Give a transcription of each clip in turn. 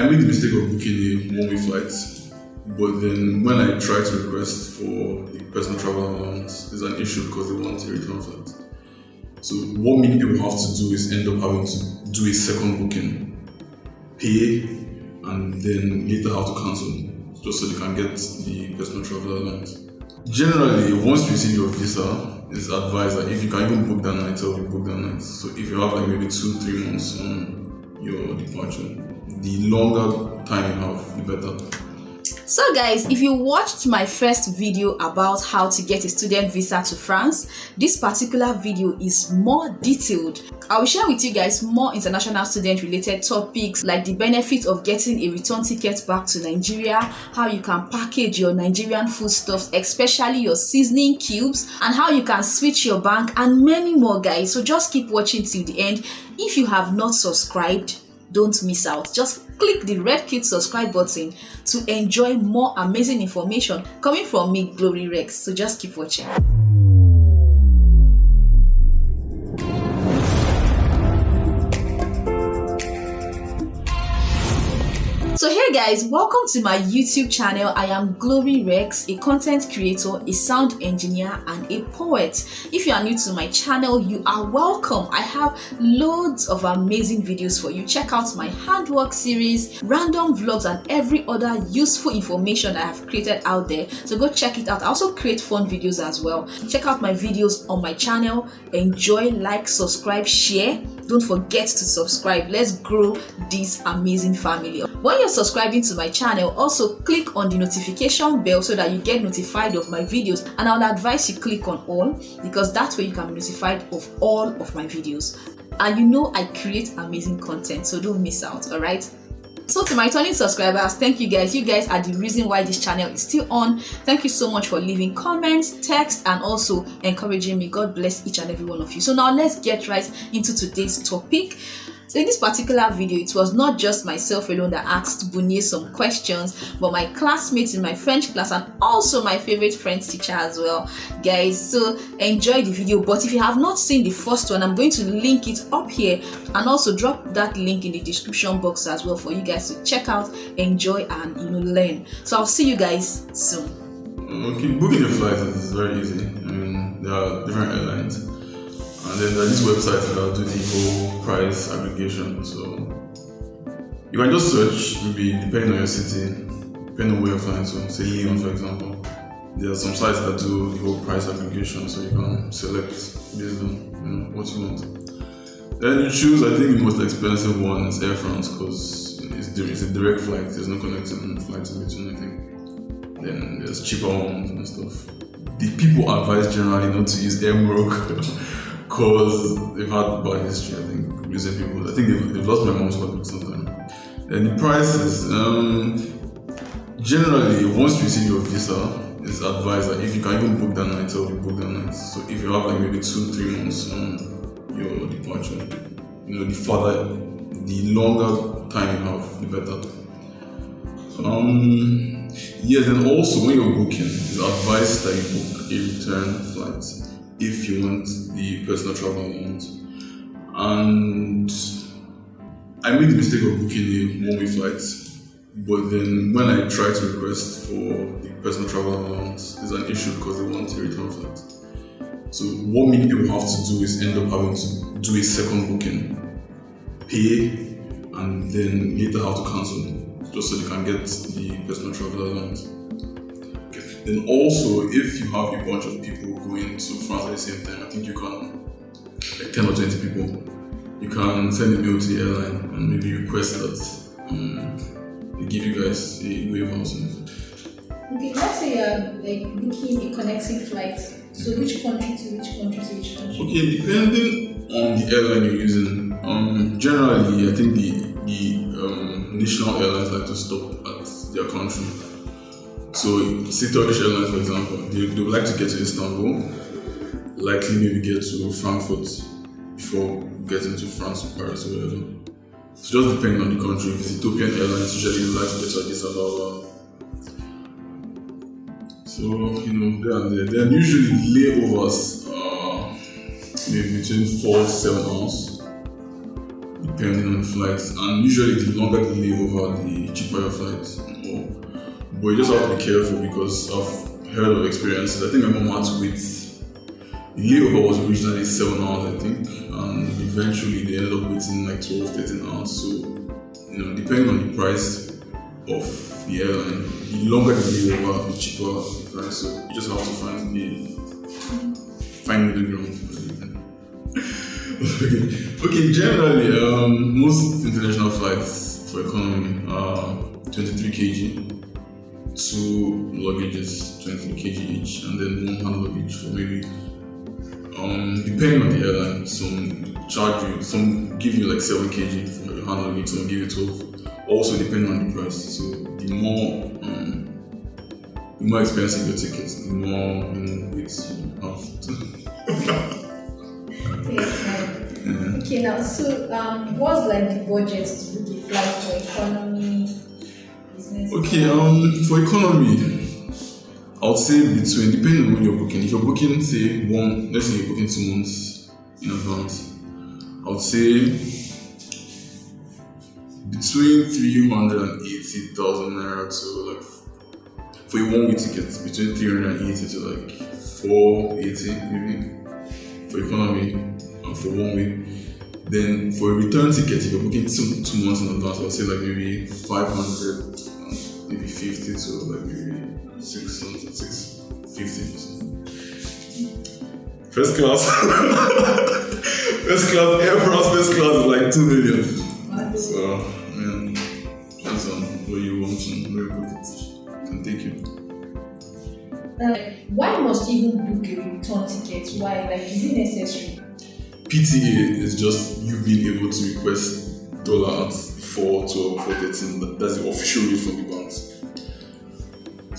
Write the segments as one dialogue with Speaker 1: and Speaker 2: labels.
Speaker 1: I made the mistake of booking a one-way flight, but then when I tried to request for the personal travel allowance, there's an issue because they want a return flight. So what many people have to do is end up having to do a second booking, pay, and then later have to cancel, just so they can get the personal travel allowance. Generally, once you receive your visa, it's advised that if you can even book that night, you book that night. So if you have like maybe 2-3 months on your departure, the longer time you have, the better.
Speaker 2: So guys, if you watched my first video about how to get a student visa to France, this particular video is more detailed. I will share with you guys more international student related topics like the benefit of getting a return ticket back to Nigeria, how you can package your Nigerian foodstuffs, especially your seasoning cubes, and how you can switch your bank, and many more guys. So just keep watching till the end. If you have not subscribed, don't miss out. Just click the red kid subscribe button to enjoy more amazing information coming from me, Glory Rex. So just keep watching. So hey guys, welcome to my YouTube channel. I am Glory Rex, a content creator, a sound engineer, and a poet. If you are new to my channel, you are welcome. I have loads of amazing videos for you. Check out my handwork series, random vlogs, and every other useful information I have created out there. So go check it out. I also create fun videos as well. Check out my videos on my channel. Enjoy, like, subscribe, share. Don't forget to subscribe. Let's grow this amazing family. When you're subscribing to my channel, also click on the notification bell so that you get notified of my videos, and I would advise you click on all, because that way you can be notified of all of my videos. And you know I create amazing content, so don't miss out. All right. So to my returning subscribers, thank you guys. You guys are the reason why this channel is still on. Thank you so much for leaving comments, text, and also encouraging me. God bless each and every one of you. So now let's get right into today's topic. So in this particular video, it was not just myself alone that asked BUNIE'S some questions, but my classmates in my French class and also my favorite French teacher as well. Guys, so enjoy the video. But if you have not seen the first one, I'm going to link it up here and also drop that link in the description box as well for you guys to check out, enjoy, and learn. So I'll see you guys soon.
Speaker 1: Okay, booking a flight is very easy. I mean, there are different airlines. And then there are these websites that do the whole price aggregation. So you can just search, maybe depending on your city, depending on where you're flying. So say Lyon, for example. There are some sites that do the whole price aggregation, so you can select based on what you want. Then you choose, I think the most expensive one is Air France, because it's a direct flight. There's no connecting flights in between, I think. Then there's cheaper ones and stuff. The people advise generally not to use Air Morocco. Because they've had bad history, I think, using people. I think they've lost my mom's luck sometime. And the prices, generally, once you receive your visa, it's advised that if you can even book that night, you book that night. So if you have like maybe 2-3 months on your departure, the longer time you have, the better. Then also when you're booking, it's advised that you book a return flight if you want the personal travel allowance. And I made the mistake of booking a one-way flight, but then when I tried to request for the personal travel allowance, there's an issue because they want a return flight. So what many people have to do is end up having to do a second booking, pay, and then later have to cancel, just so they can get the personal travel allowance. Then also, if you have a bunch of people going to France at the same time, I think you can, like 10 or 20 people, you can send a mail to the airline and maybe request that they give you guys a waiver or something.
Speaker 2: Okay, let's say you're booking a connecting flight. So which country to which country to which country? Okay, depending on the airline you're using. Generally, I think the national airlines like to stop at their country. So, say Turkish Airlines, for example, they would like to get to Istanbul, likely maybe get to Frankfurt before getting to France or Paris or whatever. So just depending on the country. If it's Ethiopian Airlines, usually they like to get to Addis Ababa. So, there and there. Then usually layovers maybe between 4 to 7 hours,
Speaker 1: depending on the flights. And usually, the longer the layover, the cheaper your flight. But you just have to be careful because I've heard of experiences. I think my mom had to wait. The layover was originally 7 hours, I think, and eventually they ended up waiting like 12, 13 hours. So, depending on the price of the airline, the longer the layover, the cheaper the price. So you just have to find middle ground. Okay, generally, most international flights for economy are 23 kg, 2 luggages, 20 kg each, and then 1 hand luggage for maybe, depending on the airline, some give you like 7 kg for your hand luggage, some give you 12. Also depending on the price. So the more expensive your tickets, the more weight you have to.
Speaker 2: Okay, now what's like the budget to book a flight for economy, business?
Speaker 1: Okay, for economy, I would say depending on when you're booking. If you're booking, let's say you're booking 2 months in advance, I would say between 380,000 naira to like for a 1 way ticket, between 380 to like 480 maybe for economy and for 1 way. Then for a return ticket, if you're booking 2 months in advance, I would say like maybe 500, maybe 50 to like maybe 600, 650 or something. First class, Air France first class is like 2 million. So, depends on where you want to where you book it. Can take you.
Speaker 2: Why must you even book a return ticket? Why? Like, is it necessary?
Speaker 1: PTA is just you being able to request dollar at 4.12, 4.13. That's the official rate from the banks.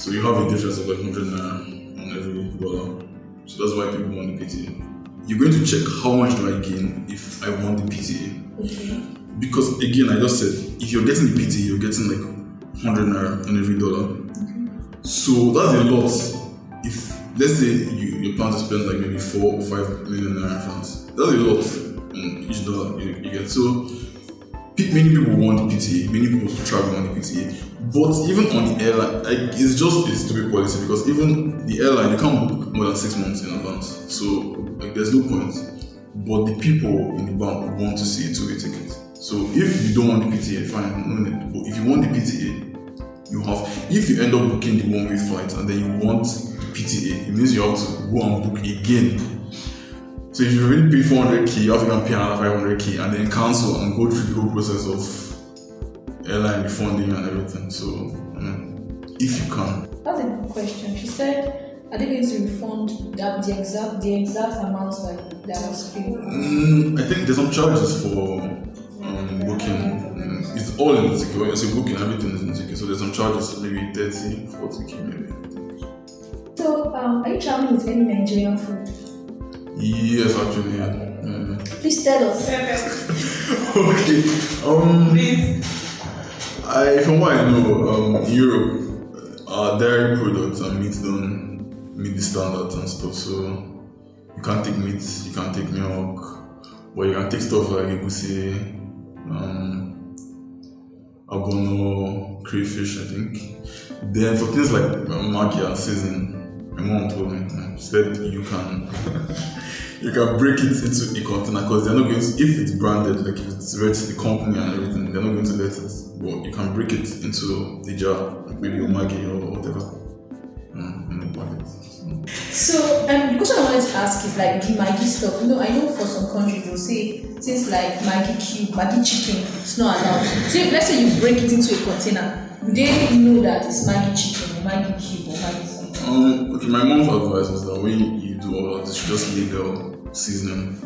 Speaker 1: So you have a difference of like 100 naira on every dollar. So that's why people want the PTA. You're going to check how much do I gain if I want the PTA.
Speaker 2: Okay.
Speaker 1: Because again, I just said, if you're getting the PT, you're getting like 100 naira on every dollar. So that's a lot. If, let's say, you plan to spend like maybe 4 or 5 million naira in France, that's a lot on each dollar you get. So many people want the PTA, many people travel on the PTA. But even on the airline, it's just a stupid policy because even the airline, they can't book more than 6 months in advance. So there's no point. But the people in the bank want to see a 2-way ticket. So if you don't want the PTA, fine, no need. But if you want the PTA, if you end up booking the 1-way flight and then you want the PTA, it means you have to go and book again. So if you already pay 400k, you have to go and pay another 500k and then cancel and go through the whole process of airline refunding and everything. So if you can.
Speaker 2: That's a good question. She said, are they going to refund the exact amount that was paid?
Speaker 1: I think there's some charges for booking. It's all in the ticket. When you say booking, everything is in the ticket. So there's some charges, maybe 30, 40k maybe.
Speaker 2: So are you traveling with any Nigerian food?
Speaker 1: Yes, actually, yeah.
Speaker 2: Please tell us.
Speaker 1: Okay. From what I know, Europe, dairy products and meat don't meet the standards and stuff. So you can't take meat, you can't take milk, but you can take stuff like egusi, abono, crayfish, I think. Then for things like Maggi and seasoning, my mom told me, she said you can break it into a container because they're not going to, if it's branded, like if it's registered the company and everything, they're not going to let it, but you can break it into the jar, like maybe your Maggi or whatever.
Speaker 2: So, the question I wanted to ask is like the Maggi stuff. I know for some countries they'll say things like Maggi cube, Maggi chicken, it's not allowed. So, let's say you break it into a container, do they know that it's Maggi chicken or Maggi cube or Maggi something?
Speaker 1: Okay, my mom's advice is that when you do all that, you should just label seasoning,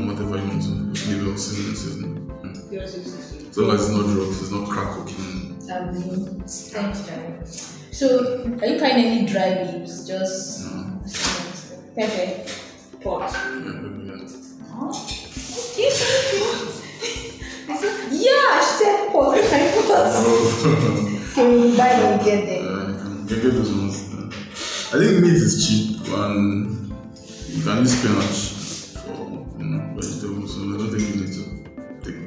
Speaker 1: whatever you want to, just label seasoning. So long as it's not drugs, it's not crack cocaine.
Speaker 2: Thank you. So, are you finding any dry leaves? Just pepper, pot. Oh, okay, thank you. Yeah, she said pot. I pot. Can we buy when we get there?
Speaker 1: You can get those ones. I think meat is cheap and you can use spinach for vegetables, so I don't think you need to take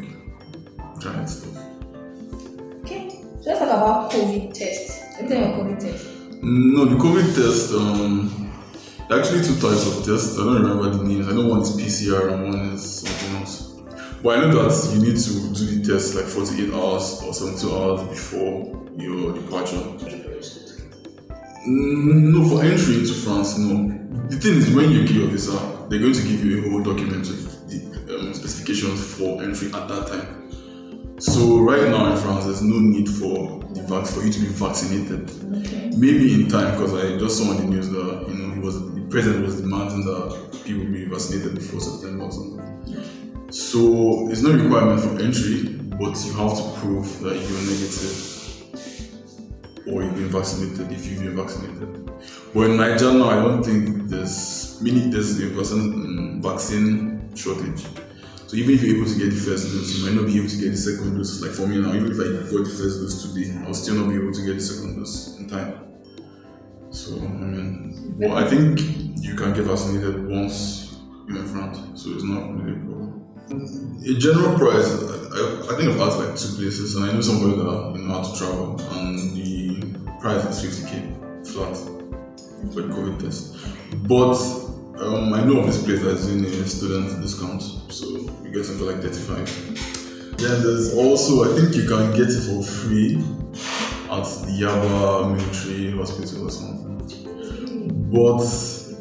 Speaker 2: Okay. So let's talk about COVID test. Let me tell you about COVID test.
Speaker 1: No, the COVID test, there are actually two types of tests. I don't remember the names. I know one is PCR and one is something else. But I know that you need to do the test like 48 hours or 72 hours before your departure. No, for entry into France, no. The thing is, when you get your visa, they're going to give you a whole document with the specifications for entry at that time. So right now in France, there's no need for you to be vaccinated.
Speaker 2: Okay.
Speaker 1: Maybe in time, because I just saw on the news that the president was demanding that people be vaccinated before September or something. So it's not a requirement for entry, but you have to prove that you're negative or you've been vaccinated if you've been vaccinated. But in Nigeria now, I don't think there's a vaccine shortage. So even if you're able to get the first dose, you might not be able to get the second dose. Like for me now, even if I got the first dose today, I'll still not be able to get the second dose in time. So I think you can get vaccinated once you're in France, so it's not really a problem. A general price, I think I've asked like two places, and I know somebody that know how to travel, and the price is 50k flat for the COVID test. But I know of this place that's doing a student discount, so you get it for like 35. Then there's also, I think you can get it for free at the Yaba military hospital or something. But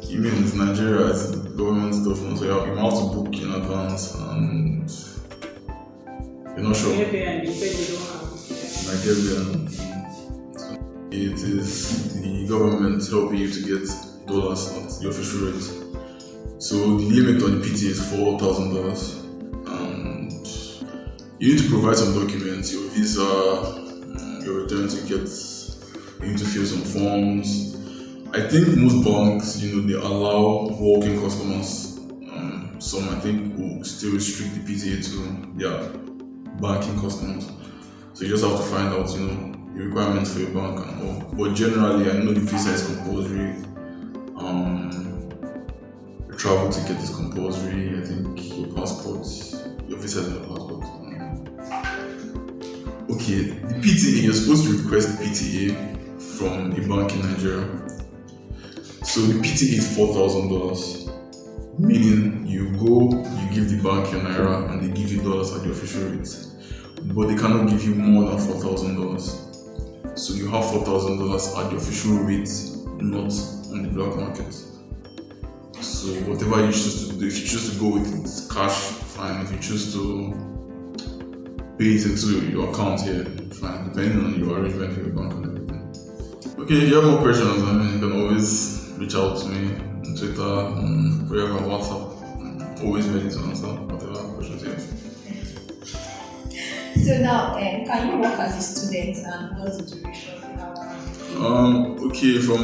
Speaker 1: even in Nigeria, it's government stuff, so you have to book in advance, and you're not sure. Nigerian. It is the government helping you to get dollars at the official rate. So the limit on the PT is $4,000, and you need to provide some documents, your visa, your return tickets. You need to fill some forms. I think most banks, they allow walk-in customers. Some I think will still restrict the PTA to their banking customers. So you just have to find out, the requirements for your bank and all. But generally, I know the visa is compulsory. Travel ticket is compulsory. I think your passport, your visa is your passport. Okay, the PTA, you're supposed to request the PTA from a bank in Nigeria. So the PTA is $4,000, meaning you go, you give the bank your naira, and they give you dollars at the official rate. But they cannot give you more than $4,000. So you have $4,000 at the official rate, not on the black market. So whatever you choose to do, if you choose to go with it, cash, fine. If you choose to pay it into your account here, fine, depending on your arrangement with your bank and everything. Okay, if you have more questions, you can always reach out to me on Twitter, wherever, WhatsApp. I'm always ready to answer whatever questions you have.
Speaker 2: So now, can you work as a student, and what's the duration?
Speaker 1: Okay, from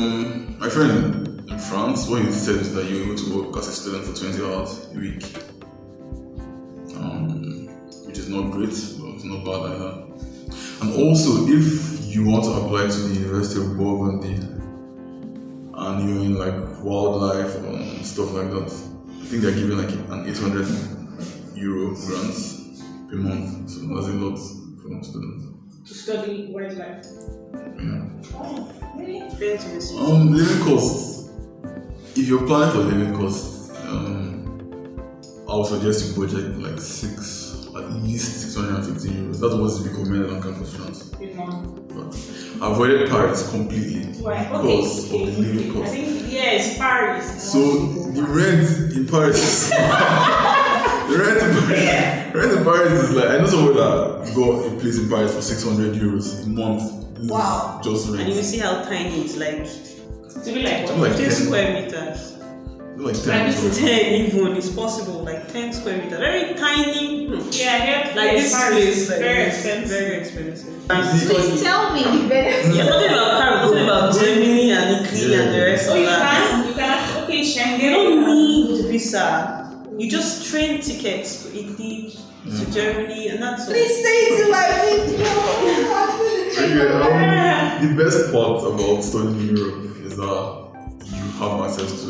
Speaker 1: my friend in France, what he said is that you're able to work as a student for 20 hours a week, which is not great, but it's not bad either. And also, if you want to apply to the University of Bourgogne and you're in like wildlife and stuff like that, I think they're giving like an €800 grant per month, so that's a lot for students.
Speaker 3: To study wildlife.
Speaker 1: Yeah.
Speaker 3: Oh, really?
Speaker 1: Living costs. If you're planning for living costs, I would suggest you budget like at least €650. That's what's recommended on campus France. But I avoided Paris completely because of the living cost.
Speaker 3: I think it's Paris.
Speaker 1: So the rent in Paris, the rent in Paris is like, I know somebody that got a place in Paris for €600 a month.
Speaker 2: Wow.
Speaker 1: Just rent.
Speaker 4: And you see how tiny it's like.
Speaker 3: To be like
Speaker 1: what?
Speaker 4: 15 square meters.
Speaker 1: Like
Speaker 4: 10 even is possible, like 10 square meters. Very tiny.
Speaker 3: Yeah,
Speaker 4: like this place, like
Speaker 3: very expensive.
Speaker 4: Very expensive.
Speaker 2: Please tell me.
Speaker 4: You're talking about talking about Germany and Italy and the rest of that.
Speaker 3: You can okay, Schengen.
Speaker 4: They don't need visa. You just train tickets to Italy, to Germany, and that's all.
Speaker 2: Please say it to my video.
Speaker 1: The best part about studying in Europe is that you have access to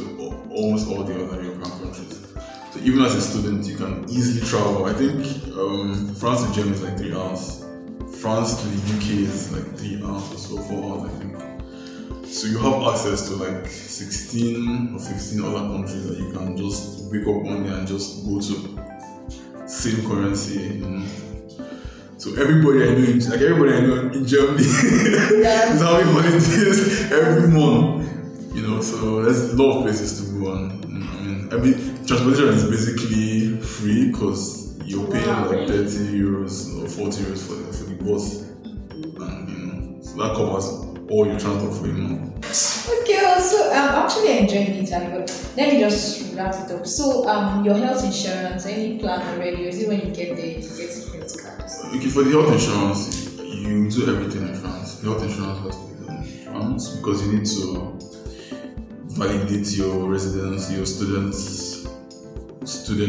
Speaker 1: almost all the other European countries. So even as a student, you can easily travel. I think France to Germany is like 3 hours France to the UK is like 3 hours or so, 4 hours, I think. So you have access to like 16 or 15 other countries that you can just wake up one day and just go to. Same currency, you know. So everybody I know in Germany is having holidays every month. You know, so there's a lot of places to go on. I mean, every transportation is basically free because you're paying like 30 euros or 40 euros for the bus, and you know, so that covers all your transport for a month.
Speaker 2: Okay, so I'm actually enjoying it, but let me just wrap it up. So, your health insurance, any plan already, or is it when you get there you get the health card?
Speaker 1: Okay, for the health insurance, you do everything in France. The health insurance has to be done in France because you need to validate your residence, your student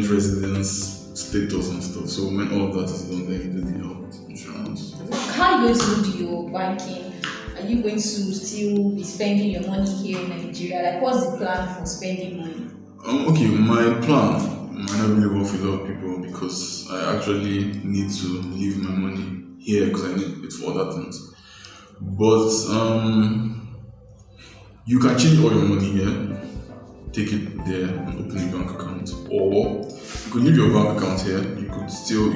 Speaker 1: residence status and stuff. So when all of that is done, then you do the health insurance.
Speaker 2: How are you going to do your banking? Are you going to still be spending your money here in Nigeria? Like, what's the plan for spending money?
Speaker 1: Okay, my plan might not really work with a lot of people because I actually need to leave my money here because I need it for other things. But you can change all your money here, take it there and open a bank account. Or you could leave your bank account here, you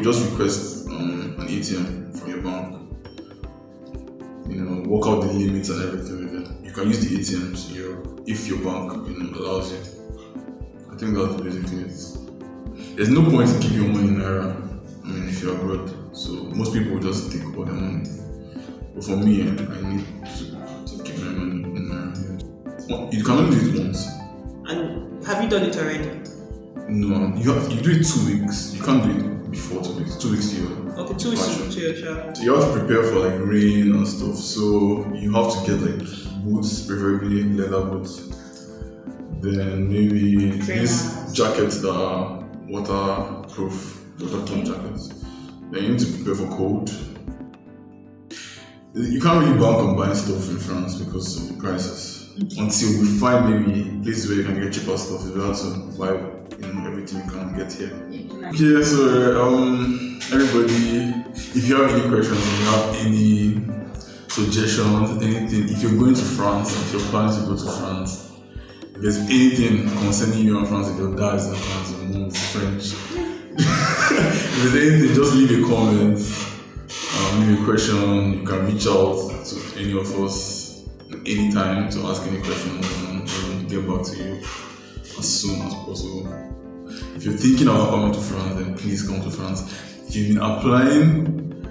Speaker 1: just request an ATM from your bank. You know, work out the limits and everything with it. You can use the ATMs if your bank, you know, allows you. I think that's basically it. There's no point in keeping your money in Naira, I mean, if you're abroad. So most people will just take all their money. But for me, I need to keep my money in Naira. You can only do it once.
Speaker 4: And have you done it already?
Speaker 1: No, you do it 2 weeks. You can't do it before 2 weeks. 2 weeks to your
Speaker 4: Okay, 2 weeks to your travel.
Speaker 1: So you have to prepare for like rain and stuff. So you have to get like boots, preferably leather boots. Then maybe these jackets that are waterproof, waterproof jackets. Then you need to prepare for cold. You can't really bank on buying stuff in France because of the prices. Until we find maybe places where you can get cheaper stuff, you have to buy, you know, everything you can get here. Okay, so everybody, if you have any questions, if you have any suggestions, anything, if you're going to France, if you're planning to go to France, if there's anything concerning you in France, if your dad is in France, your mom is French, if there's anything, just leave a comment, leave a question. You can reach out to any of us anytime to ask any questions, and we'll get back to you as soon as possible. If you're thinking about coming to France, then please come to France. If you've been applying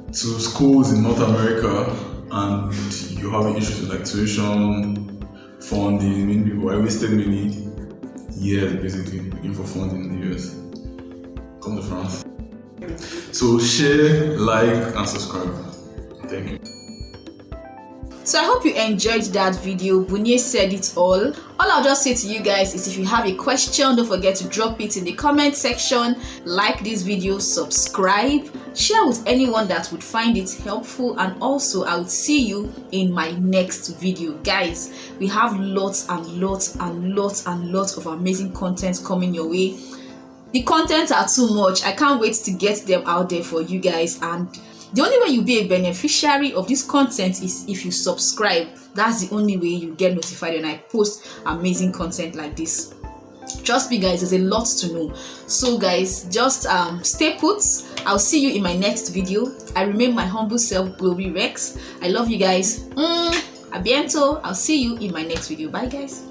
Speaker 1: to schools in North America and you're having issues with like tuition, funding, many people, I wasted many years basically looking for funding in the US. Come to France. So share, like, and subscribe. Thank you.
Speaker 2: So I hope you enjoyed that video. Bunie said it all. All I'll just say to you guys is if you have a question, don't forget to drop it in the comment section. Like this video, subscribe, share with anyone that would find it helpful, and also I will see you in my next video. Guys, we have lots and lots and lots and lots of amazing content coming your way. The content are too much. I can't wait to get them out there for you guys, and the only way you'll be a beneficiary of this content is if you subscribe. That's the only way you get notified when I post amazing content like this. Trust me guys, there's a lot to know. So guys, just stay put. I'll see you in my next video. I remain my humble self, Glory Rex. I love you guys. A bientôt. I'll see you in my next video. Bye guys.